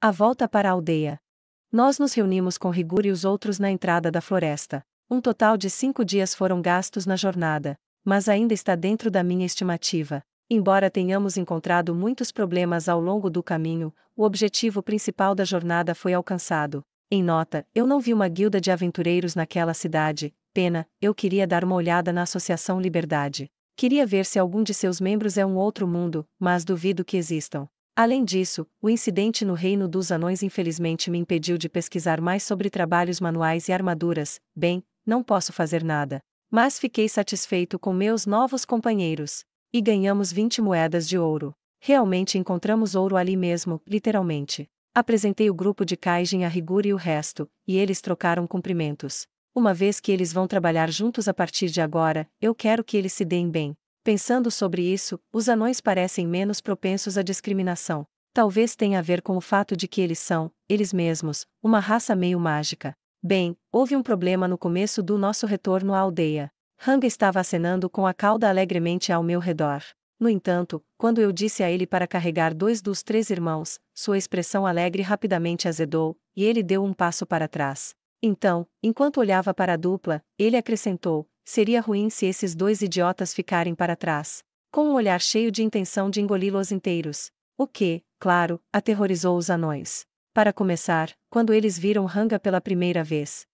A volta para a aldeia. Nós nos reunimos com Rigor e os outros na entrada da floresta. Um total de 5 dias foram gastos na jornada, mas ainda está dentro da minha estimativa. Embora tenhamos encontrado muitos problemas ao longo do caminho, o objetivo principal da jornada foi alcançado. Em nota, eu não vi uma guilda de aventureiros naquela cidade. Pena, eu queria dar uma olhada na Associação Liberdade. Queria ver se algum de seus membros é um outro mundo, mas duvido que existam. Além disso, o incidente no Reino dos Anões infelizmente me impediu de pesquisar mais sobre trabalhos manuais e armaduras. Bem, não posso fazer nada. Mas fiquei satisfeito com meus novos companheiros. E ganhamos 20 moedas de ouro. Realmente encontramos ouro ali mesmo, literalmente. Apresentei o grupo de Kaijin a Rigor e o resto, e eles trocaram cumprimentos. Uma vez que eles vão trabalhar juntos a partir de agora, eu quero que eles se deem bem. Pensando sobre isso, os anões parecem menos propensos à discriminação. Talvez tenha a ver com o fato de que eles são, eles mesmos, uma raça meio mágica. Bem, houve um problema no começo do nosso retorno à aldeia. Hanga estava acenando com a cauda alegremente ao meu redor. No entanto, quando eu disse a ele para carregar 2 dos 3 irmãos, sua expressão alegre rapidamente azedou, e ele deu um passo para trás. Então, enquanto olhava para a dupla, ele acrescentou: seria ruim se esses 2 idiotas ficarem para trás. Com um olhar cheio de intenção de engoli-los inteiros. O que, claro, aterrorizou os anões. Para começar, quando eles viram Hanga pela primeira vez.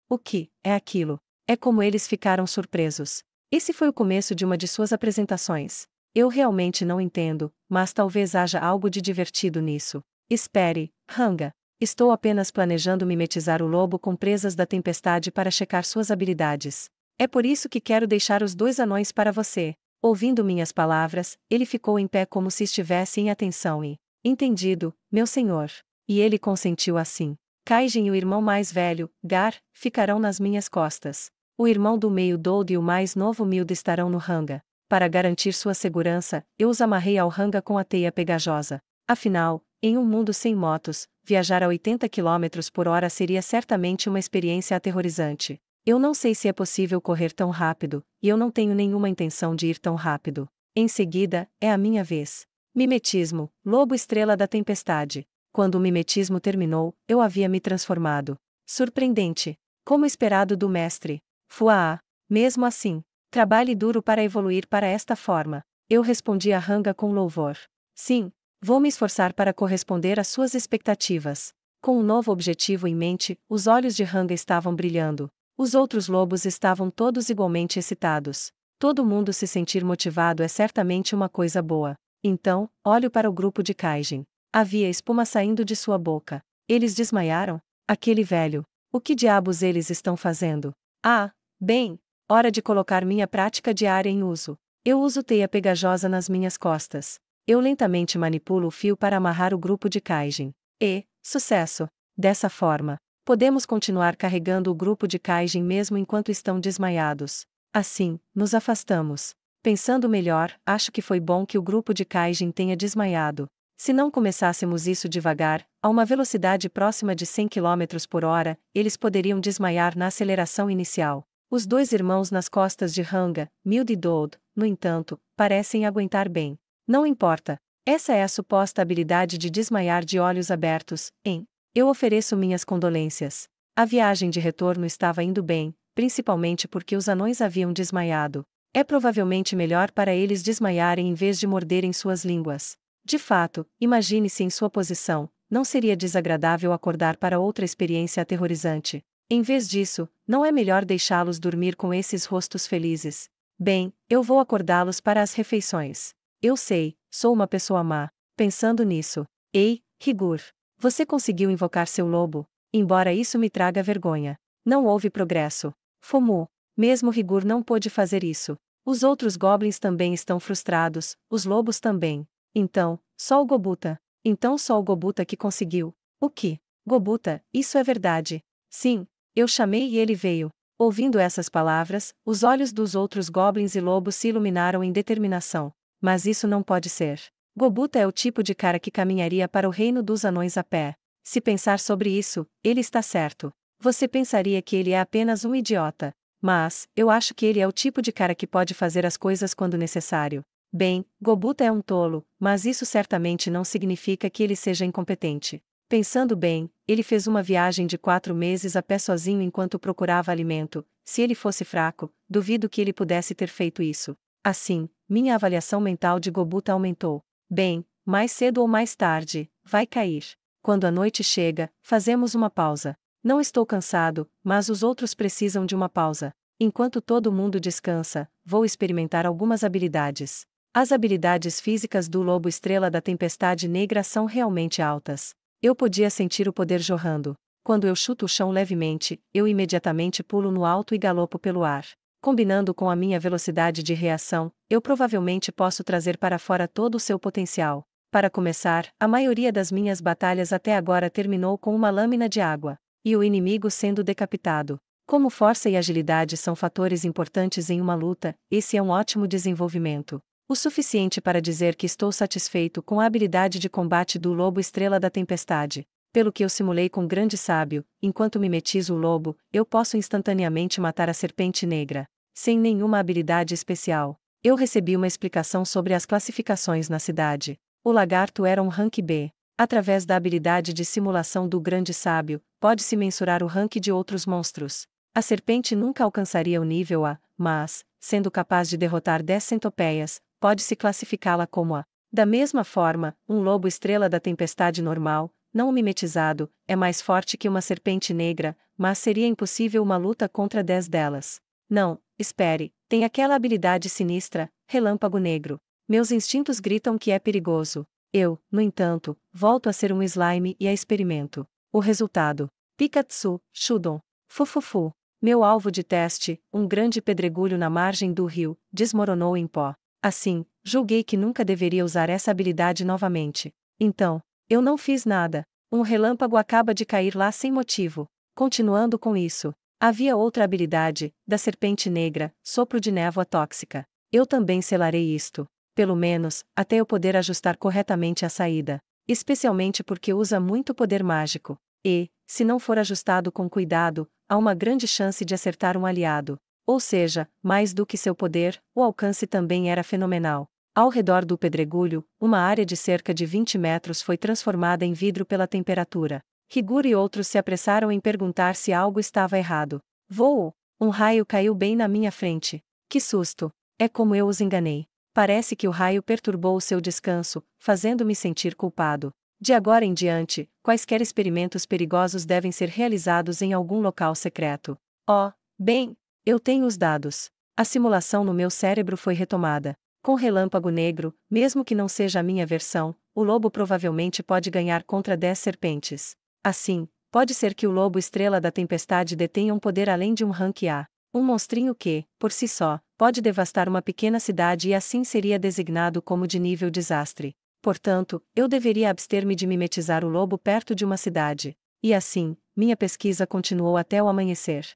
O que é aquilo? É como eles ficaram surpresos. Esse foi o começo de uma de suas apresentações. Eu realmente não entendo, mas talvez haja algo de divertido nisso. Espere, Hanga. Estou apenas planejando mimetizar o lobo com presas da tempestade para checar suas habilidades. É por isso que quero deixar os 2 anões para você. Ouvindo minhas palavras, ele ficou em pé como se estivesse em atenção e... Entendido, meu senhor. E ele consentiu assim. Kaijin e o irmão mais velho, Gar, ficarão nas minhas costas. O irmão do meio Dold e o mais novo Mild estarão no Hanga. Para garantir sua segurança, eu os amarrei ao Hanga com a teia pegajosa. Afinal, em um mundo sem motos, viajar a 80 km/h seria certamente uma experiência aterrorizante. Eu não sei se é possível correr tão rápido, e eu não tenho nenhuma intenção de ir tão rápido. Em seguida, é a minha vez. Mimetismo, lobo estrela da tempestade. Quando o mimetismo terminou, eu havia me transformado. Surpreendente. Como esperado do mestre. Fuá. Mesmo assim, trabalhe duro para evoluir para esta forma. Eu respondi a Hanga com louvor. Sim. Vou me esforçar para corresponder às suas expectativas. Com um novo objetivo em mente, os olhos de Hanga estavam brilhando. Os outros lobos estavam todos igualmente excitados. Todo mundo se sentir motivado é certamente uma coisa boa. Então, olho para o grupo de Kaijin. Havia espuma saindo de sua boca. Eles desmaiaram? Aquele velho. O que diabos eles estão fazendo? Ah, bem, hora de colocar minha prática diária em uso. Eu uso teia pegajosa nas minhas costas. Eu lentamente manipulo o fio para amarrar o grupo de Kaijin. E, sucesso! Dessa forma, podemos continuar carregando o grupo de Kaijin mesmo enquanto estão desmaiados. Assim, nos afastamos. Pensando melhor, acho que foi bom que o grupo de Kaijin tenha desmaiado. Se não começássemos isso devagar, a uma velocidade próxima de 100 km/h, eles poderiam desmaiar na aceleração inicial. Os 2 irmãos nas costas de Hanga, Mild e Dold, no entanto, parecem aguentar bem. Não importa. Essa é a suposta habilidade de desmaiar de olhos abertos, hein? Eu ofereço minhas condolências. A viagem de retorno estava indo bem, principalmente porque os anões haviam desmaiado. É provavelmente melhor para eles desmaiarem em vez de morderem suas línguas. De fato, imagine-se em sua posição, não seria desagradável acordar para outra experiência aterrorizante. Em vez disso, não é melhor deixá-los dormir com esses rostos felizes? Bem, eu vou acordá-los para as refeições. Eu sei, sou uma pessoa má. Pensando nisso. Ei, Rigor. Você conseguiu invocar seu lobo? Embora isso me traga vergonha. Não houve progresso. Fomu. Mesmo Rigor não pôde fazer isso. Os outros goblins também estão frustrados, os lobos também. Então, só o Gobuta. Então só o Gobuta que conseguiu. O que? Gobuta, isso é verdade. Sim, eu chamei e ele veio. Ouvindo essas palavras, os olhos dos outros goblins e lobos se iluminaram em determinação. Mas isso não pode ser. Gobuta é o tipo de cara que caminharia para o reino dos anões a pé. Se pensar sobre isso, ele está certo. Você pensaria que ele é apenas um idiota. Mas, eu acho que ele é o tipo de cara que pode fazer as coisas quando necessário. Bem, Gobuta é um tolo, mas isso certamente não significa que ele seja incompetente. Pensando bem, ele fez uma viagem de 4 meses a pé sozinho enquanto procurava alimento. Se ele fosse fraco, duvido que ele pudesse ter feito isso. Assim, minha avaliação mental de Gobuta aumentou. Bem, mais cedo ou mais tarde, vai cair. Quando a noite chega, fazemos uma pausa. Não estou cansado, mas os outros precisam de uma pausa. Enquanto todo mundo descansa, vou experimentar algumas habilidades. As habilidades físicas do Lobo Estrela da Tempestade Negra são realmente altas. Eu podia sentir o poder jorrando. Quando eu chuto o chão levemente, eu imediatamente pulo no alto e galopo pelo ar. Combinando com a minha velocidade de reação, eu provavelmente posso trazer para fora todo o seu potencial. Para começar, a maioria das minhas batalhas até agora terminou com uma lâmina de água, e o inimigo sendo decapitado. Como força e agilidade são fatores importantes em uma luta, esse é um ótimo desenvolvimento. O suficiente para dizer que estou satisfeito com a habilidade de combate do Lobo Estrela da Tempestade. Pelo que eu simulei com grande sábio, enquanto mimetizo o lobo, eu posso instantaneamente matar a serpente negra. Sem nenhuma habilidade especial. Eu recebi uma explicação sobre as classificações na cidade. O lagarto era um rank B. Através da habilidade de simulação do grande sábio, pode-se mensurar o rank de outros monstros. A serpente nunca alcançaria o nível A, mas, sendo capaz de derrotar 10 centopeias, pode-se classificá-la como A. Da mesma forma, um lobo estrela da tempestade normal, não mimetizado, é mais forte que uma serpente negra, mas seria impossível uma luta contra 10 delas. Não, espere, tem aquela habilidade sinistra, relâmpago negro. Meus instintos gritam que é perigoso. Eu, no entanto, volto a ser um slime e a experimento. O resultado: Pikatsu, Shudon. Fufufu. Meu alvo de teste, um grande pedregulho na margem do rio, desmoronou em pó. Assim, julguei que nunca deveria usar essa habilidade novamente. Então, eu não fiz nada. Um relâmpago acaba de cair lá sem motivo. Continuando com isso, havia outra habilidade, da serpente negra, sopro de névoa tóxica. Eu também selarei isto. Pelo menos, até eu poder ajustar corretamente a saída. Especialmente porque usa muito poder mágico. E, se não for ajustado com cuidado, há uma grande chance de acertar um aliado. Ou seja, mais do que seu poder, o alcance também era fenomenal. Ao redor do pedregulho, uma área de cerca de 20 metros foi transformada em vidro pela temperatura. Higuro e outros se apressaram em perguntar se algo estava errado. Voo! Um raio caiu bem na minha frente. Que susto! É como eu os enganei. Parece que o raio perturbou o seu descanso, fazendo-me sentir culpado. De agora em diante, quaisquer experimentos perigosos devem ser realizados em algum local secreto. Oh, bem, eu tenho os dados. A simulação no meu cérebro foi retomada. Com relâmpago negro, mesmo que não seja a minha versão, o lobo provavelmente pode ganhar contra 10 serpentes. Assim, pode ser que o lobo estrela da tempestade detenha um poder além de um rank A. Um monstrinho que, por si só, pode devastar uma pequena cidade e assim seria designado como de nível desastre. Portanto, eu deveria abster-me de mimetizar o lobo perto de uma cidade. E assim, minha pesquisa continuou até o amanhecer.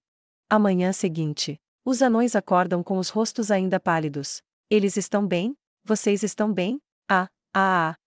A manhã seguinte, os anões acordam com os rostos ainda pálidos. Eles estão bem? Vocês estão bem?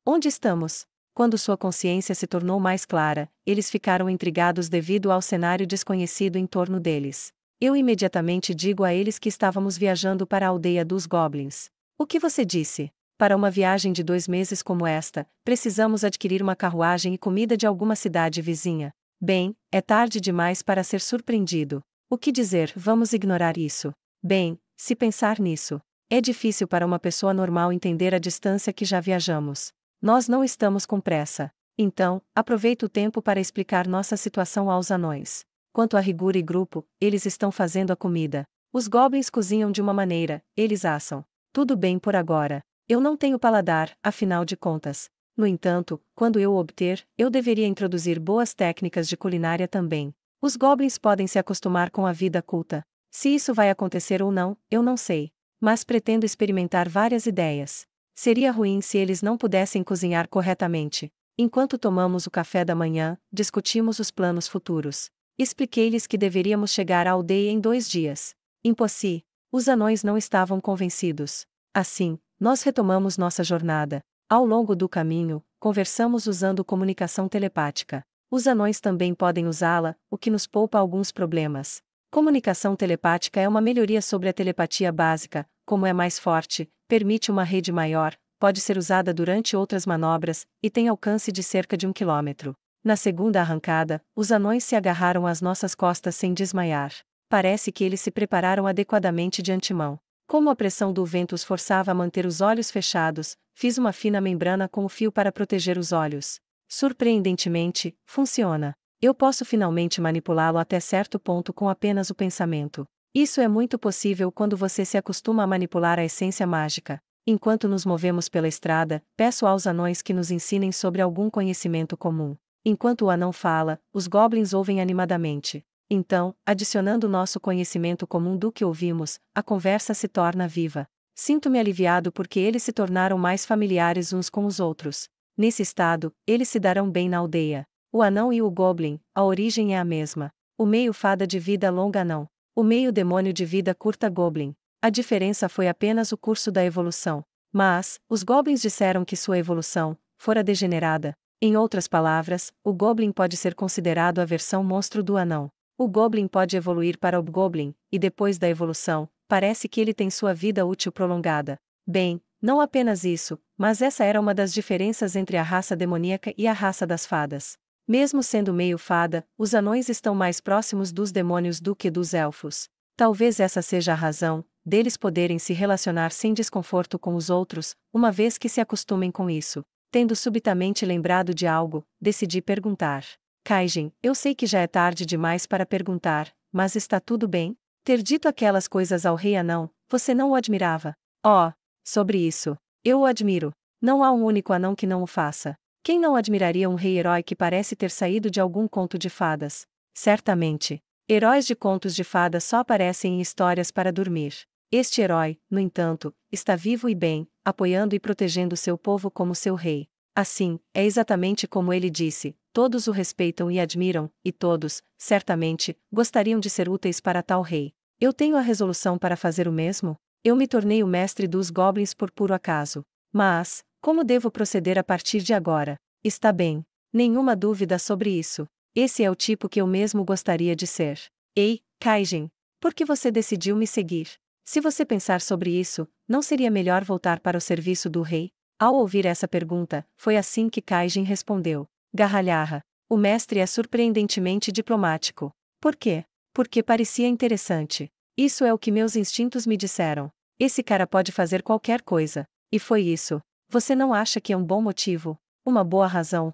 Onde estamos? Quando sua consciência se tornou mais clara, eles ficaram intrigados devido ao cenário desconhecido em torno deles. Eu imediatamente digo a eles que estávamos viajando para a aldeia dos Goblins. O que você disse? Para uma viagem de 2 meses como esta, precisamos adquirir uma carruagem e comida de alguma cidade vizinha. Bem, é tarde demais para ser surpreendido. O que dizer? Vamos ignorar isso. Bem, se pensar nisso, é difícil para uma pessoa normal entender a distância que já viajamos. Nós não estamos com pressa. Então, aproveito o tempo para explicar nossa situação aos anões. Quanto a Higuro e grupo, eles estão fazendo a comida. Os goblins cozinham de uma maneira, eles assam. Tudo bem por agora. Eu não tenho paladar, afinal de contas. No entanto, quando eu o obter, eu deveria introduzir boas técnicas de culinária também. Os goblins podem se acostumar com a vida culta. Se isso vai acontecer ou não, eu não sei. Mas pretendo experimentar várias ideias. Seria ruim se eles não pudessem cozinhar corretamente. Enquanto tomamos o café da manhã, discutimos os planos futuros. Expliquei-lhes que deveríamos chegar à aldeia em 2 dias. Impossível. Os anões não estavam convencidos. Assim, nós retomamos nossa jornada. Ao longo do caminho, conversamos usando comunicação telepática. Os anões também podem usá-la, o que nos poupa alguns problemas. Comunicação telepática é uma melhoria sobre a telepatia básica, como é mais forte, permite uma rede maior, pode ser usada durante outras manobras, e tem alcance de cerca de 1 km. Na segunda arrancada, os anões se agarraram às nossas costas sem desmaiar. Parece que eles se prepararam adequadamente de antemão. Como a pressão do vento os forçava a manter os olhos fechados, fiz uma fina membrana com o fio para proteger os olhos. Surpreendentemente, funciona. Eu posso finalmente manipulá-lo até certo ponto com apenas o pensamento. Isso é muito possível quando você se acostuma a manipular a essência mágica. Enquanto nos movemos pela estrada, peço aos anões que nos ensinem sobre algum conhecimento comum. Enquanto o anão fala, os goblins ouvem animadamente. Então, adicionando nosso conhecimento comum do que ouvimos, a conversa se torna viva. Sinto-me aliviado porque eles se tornaram mais familiares uns com os outros. Nesse estado, eles se darão bem na aldeia. O anão e o goblin, a origem é a mesma. O meio fada de vida longa anão. O meio demônio de vida curta goblin. A diferença foi apenas o curso da evolução. Mas, os goblins disseram que sua evolução fora degenerada. Em outras palavras, o goblin pode ser considerado a versão monstro do anão. O goblin pode evoluir para o goblin, e depois da evolução, parece que ele tem sua vida útil prolongada. Bem, não apenas isso, mas essa era uma das diferenças entre a raça demoníaca e a raça das fadas. Mesmo sendo meio fada, os anões estão mais próximos dos demônios do que dos elfos. Talvez essa seja a razão deles poderem se relacionar sem desconforto com os outros, uma vez que se acostumem com isso. Tendo subitamente lembrado de algo, decidi perguntar. Kaijin, eu sei que já é tarde demais para perguntar, mas está tudo bem? Ter dito aquelas coisas ao rei anão, você não o admirava? Oh, sobre isso. Eu o admiro. Não há um único anão que não o faça. Quem não admiraria um rei-herói que parece ter saído de algum conto de fadas? Certamente. Heróis de contos de fadas só aparecem em histórias para dormir. Este herói, no entanto, está vivo e bem, apoiando e protegendo seu povo como seu rei. Assim, é exatamente como ele disse, todos o respeitam e admiram, e todos, certamente, gostariam de ser úteis para tal rei. Eu tenho a resolução para fazer o mesmo? Eu me tornei o mestre dos goblins por puro acaso. Mas, como devo proceder a partir de agora? Está bem. Nenhuma dúvida sobre isso. Esse é o tipo que eu mesmo gostaria de ser. Ei, Kaijin, por que você decidiu me seguir? Se você pensar sobre isso, não seria melhor voltar para o serviço do rei? Ao ouvir essa pergunta, foi assim que Kaijin respondeu. Gargalhada. O mestre é surpreendentemente diplomático. Por quê? Porque parecia interessante. Isso é o que meus instintos me disseram. Esse cara pode fazer qualquer coisa. E foi isso. Você não acha que é um bom motivo? Uma boa razão?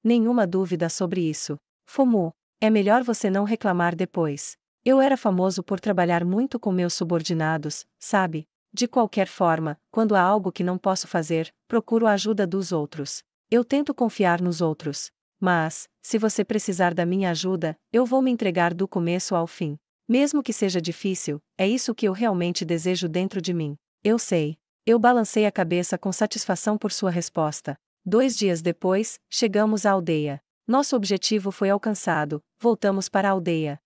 Nenhuma dúvida sobre isso. Fumu. É melhor você não reclamar depois. Eu era famoso por trabalhar muito com meus subordinados, sabe? De qualquer forma, quando há algo que não posso fazer, procuro a ajuda dos outros. Eu tento confiar nos outros. Mas, se você precisar da minha ajuda, eu vou me entregar do começo ao fim. Mesmo que seja difícil, é isso que eu realmente desejo dentro de mim. Eu sei. Eu balancei a cabeça com satisfação por sua resposta. 2 dias depois, chegamos à aldeia. Nosso objetivo foi alcançado, voltamos para a aldeia.